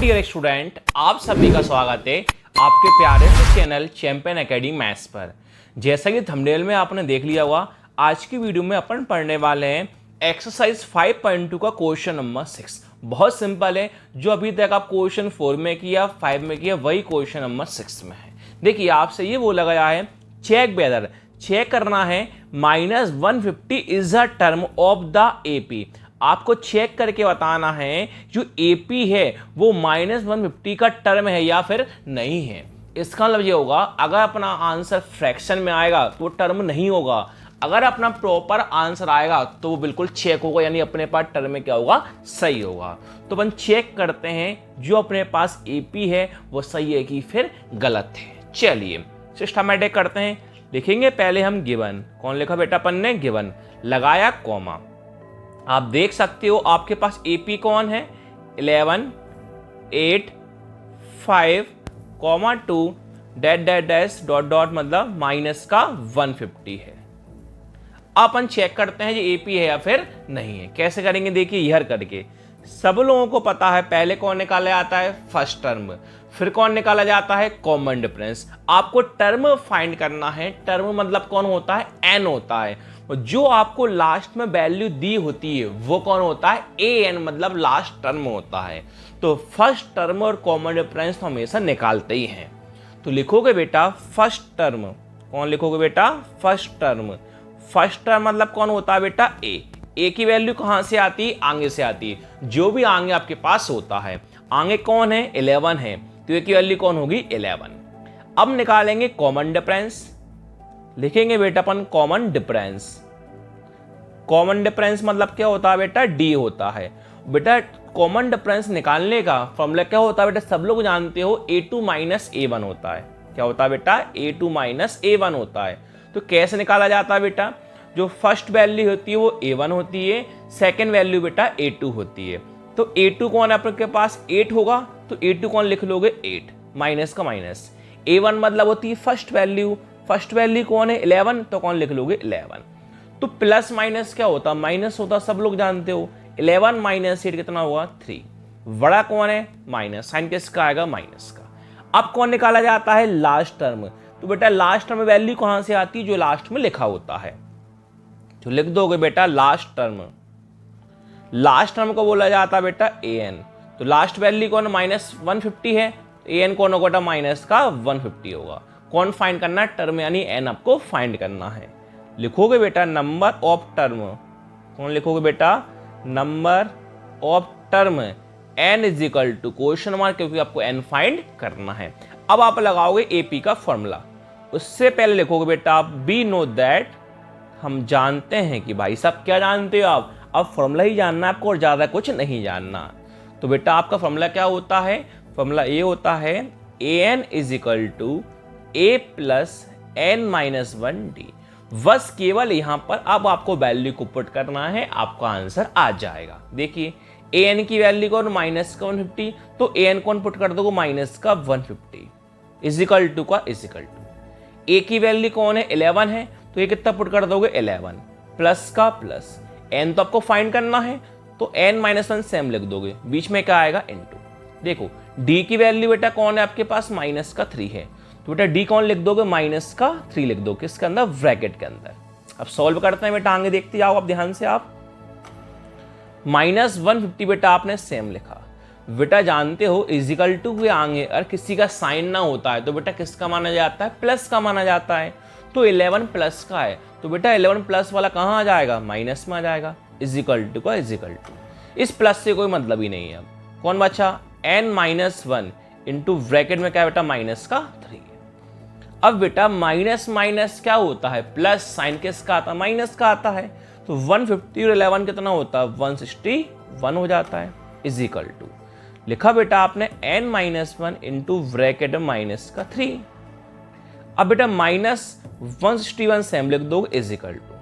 Dear student, आप सभी का स्वागत है आपके प्यारे से चैनल चैंपियन एकेडमी मैथ्स पर। जैसा कि थंबनेल में आपने देख लिया हुआ, आज की वीडियो में अपन पढ़ने वाले हैं एक्सरसाइज 5.2 का क्वेश्चन नंबर 6। बहुत सिंपल है, जो अभी तक आप क्वेश्चन 4 में किया, 5 में किया, वही क्वेश्चन नंबर 6 में है। देखिए, आपसे ये बोला गया है चेक वेदर, चेक करना है -150 is a term of the AP. आपको चेक करके बताना है जो एपी है वो -150 का टर्म है या फिर नहीं है। इसका मतलब ये होगा, अगर अपना आंसर फ्रैक्शन में आएगा तो वो टर्म नहीं होगा, अगर अपना प्रॉपर आंसर आएगा तो वो बिल्कुल चेक होगा, यानी अपने पास टर्म में क्या होगा, सही होगा। तो अपन चेक करते हैं जो अपने पास एपी है वो सही है कि फिर गलत है। चलिए सिस्टमैटिक करते हैं। लिखेंगे पहले हम गिवन। कौन लिखा बेटा अपन ने? गिवन। लगाया कॉमा। आप देख सकते हो आपके पास एपी कौन है? 11, 8, 5, 2 dash dash dash dot dot, मतलब माइनस का 150 है। अपन चेक करते हैं ये एपी है या फिर नहीं है। कैसे करेंगे? देखिए, यह करके सब लोगों को पता है पहले कौन निकाला जाता है? First term. फिर कौन निकाला जाता है? Common difference. आपको टर्म फाइंड करना है। टर्म मतलब कौन होता है? एन होता है। और जो आपको लास्ट में वैल्यू दी होती है वो कौन होता है? ए एन, मतलब लास्ट टर्म होता है। तो फर्स्ट टर्म और कॉमन डिफरेंस तो हमेशा निकालते ही हैं। तो लिखोगे बेटा फर्स्ट टर्म। कौन लिखोगे बेटा? First term. फर्स्ट टर्म मतलब कौन होता है बेटा? ए। ए की वैल्यू कहां से आती है? आगे से आती है। जो भी आगे आपके पास होता है, आगे कौन है? 11 है, तो ए की वैल्यू कौन होगी? 11। अब निकालेंगे कॉमन डिफरेंस। लिखेंगे बेटा अपन कॉमन डिफरेंस। कॉमन डिफरेंस मतलब क्या होता है बेटा? डी होता है। बेटा कॉमन डिफरेंस निकालने का फॉर्मूला क्या होता है बेटा? सब लोग जानते हो, A2 - A1 होता है। क्या होता है बेटा? A2 - A1 होता है। तो कैसे निकाला जाता है बेटा? जो फर्स्ट वैल्यू होती है वो A1 होती है, सेकेंड वैल्यू बेटा A2 होती है। तो A2 कौन है आपके पास? 8 होगा, तो A2 कौन लिख लोगे? 8, माइनस का माइनस। A1 मतलब होती है फर्स्ट वैल्यू। फर्स्ट वैल्यू कौन है? 11, तो कौन लिख लोगे? 11। तो प्लस माइनस क्या होता? माइनस होता, सब लोग जानते हो। 11 - 8 कितना हुआ? 3। बड़ा कौन है? माइनस। साइन किसका आएगा? माइनस का। अब कौन निकाला जाता है? Last term. तो बेटा लास्ट टर्म वैल्यू कहां से आती है? जो लास्ट में लिखा होता है। तो लिख दोगे बेटा लास्ट टर्म। लास्ट टर्म को बोला जाता है बेटा ए एन। तो लास्ट वैल्यू कौन? -150 है, ए एन कौन होगा? माइनस का 150 होगा। कौन फाइंड करना है? टर्म, यानी एन आपको फाइंड करना है। लिखोगे बेटा नंबर ऑफ टर्म। कौन लिखोगे बेटा? Number of term N is equal to question mark, क्योंकि आपको एन फाइंड करना है। अब आप लगाओगे एपी का फॉर्मूला। उससे पहले लिखोगे बेटा आप बी नो दैट, हम जानते हैं कि भाई साहब क्या जानते हो आप? अब फॉर्मूला ही जानना है आपको और ज्यादा कुछ नहीं जानना। तो बेटा आपका फॉर्मूला क्या होता है? फॉर्मूला ये होता है A N is equal to A plus N -1 D. बस केवल यहां पर अब आपको वैल्यू को पुट करना है, आपका आंसर आ जाएगा। देखिए ए एन की वैल्यू कौन? माइनस का 150, तो ए एन कौन पुट कर दोगे? माइनस का 150 इज इक्वल टू का इज इक्वल टू ए की वैल्यू कौन है? 11 है, तो ये कितना पुट कर दोगे? 11 प्लस का प्लस एन तो आपको फाइंड करना है, तो n - 1 सेम लिख दोगे, बीच में क्या आएगा? इनटू। देखो d की वैल्यू बेटा कौन है आपके पास? माइनस का 3 है, तो बेटा d कौन लिख दोगे? -3 लिख दो, किसके अंदर? ब्रैकेट के अंदर। अब सॉल्व करते हैं बेटा, आगे देखते जाओ आप ध्यान से। आप -150 बेटा आपने सेम लिखा। बेटा जानते हो इजिकल टू के आगे अगर किसी का साइन ना होता है तो बेटा किसका माना जाता है? प्लस का माना जाता है। तो 11 प्लस का है, तो बेटा 11 प्लस वाला कहाँ आ जाएगा? माइनस में आ जाएगा। इजिकल टू का इजिकल टू, इस प्लस से कोई मतलब ही नहीं है। अब कौन बचा? n - 1 इंटू ब्रैकेट में क्या बेटा? माइनस का 3। अब बेटा माइनस माइनस क्या होता है? प्लस। साइन किसका आता है? माइनस का आता है। तो 150 और 11 कितना होता है? 161 हो जाता है। इज इक्वल टू लिखा बेटा आपने n - 1 इंटू ब्रैकेट माइनस का 3। अब बेटा -161 सेम लिख दो, इज इक्वल टू।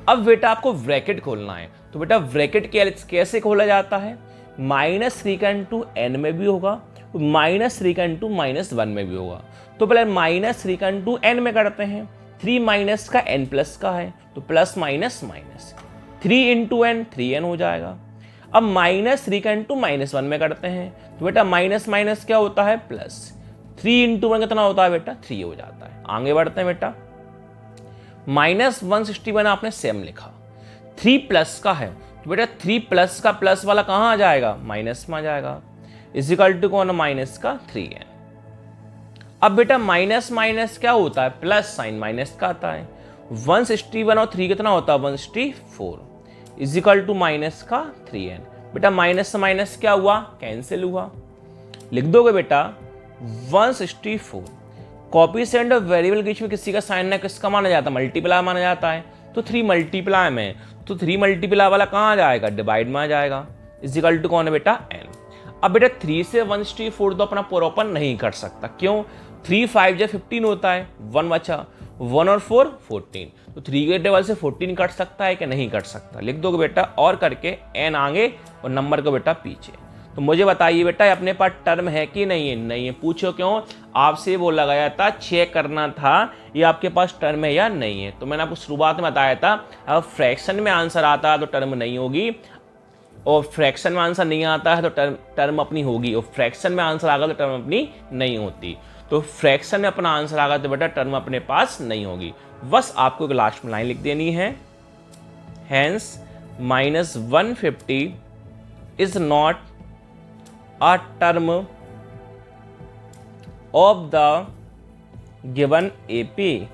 अब बेटा आपको ब्रैकेट खोलना है, तो बेटा ब्रैकेट कैसे खोला जाता है? -3 का इंटू n में भी होगा, -3 का इंटू -1 में भी होगा। तो पहले -3 का इंटू n में करते हैं। 3 माइनस का n प्लस का है, तो plus minus minus 3 into n 3n हो जाएगा। अब -3 का इंटू -1 में करते हैं, तो बेटा माइनस माइनस क्या होता है प्लस, 3 इंटू 1 कितना होता है बेटा 3 हो जाता है। आगे बढ़ते हैं बेटा, -161 आपने सेम लिखा, 3 प्लस का है, तो बेटा 3 प्लस का प्लस वाला कहाँ आ जाएगा, माइनस में आ जाएगा, इजिकल टू कौन माइनस का 3n। अब बेटा माइनस माइनस क्या होता है, प्लस साइन माइनस का आता है, 161 और 3 कितना होता है 164, इजिकल टू माइनस का 3n। बेटा माइनस से माइनस क्या हुआ, कैंसिल हुआ, लिख दोगे बेटा 164। कॉफिशिएंट ऑफ वेरिएबल के बीच में किसी का साइन ना किसका माना जाता है, मल्टीप्लाई माना जाता है, तो 3 मल्टीप्लाई में, तो 3 मल्टीप्लाई वाला कहाँ आ जाएगा, डिवाइड में आ जाएगा, इजिकल टू कौन है बेटा n। अब बेटा 3 से 164 तो अपना प्रॉपर नहीं कर सकता, क्यों, 3 5 या 15 होता है, 1 बचा, 1 और 4 14, तो 3 के टेबल से 14 कट सकता है कि नहीं कट सकता, लिख दोगे बेटा और करके n आगे और नंबर को बेटा पीछे। तो मुझे बताइए बेटा अपने पास टर्म है कि नहीं है, नहीं है, पूछो क्यों, आपसे वो लगाया था, चेक करना था ये आपके पास टर्म है या नहीं है। तो मैंने आपको शुरुआत में बताया था अगर फ्रैक्शन में आंसर आता है तो टर्म नहीं होगी, और फ्रैक्शन में आंसर नहीं आता है तो टर्म अपनी होगी, और फ्रैक्शन में आंसर आगा तो टर्म अपनी नहीं होती। तो फ्रैक्शन में अपना आंसर आगा तो बेटा टर्म अपने पास नहीं होगी। बस आपको एक लास्ट में लाइन लिख देनी है, hence -150 is not a term of the given AP,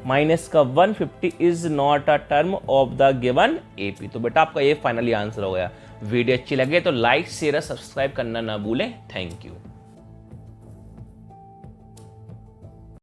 minus का 150 is not a term of the given AP. तो बेटा आपका ये फाइनली आंसर हो गया। वीडियो अच्छी लगे तो लाइक शेयर सब्सक्राइब करना ना भूलें। Thank you.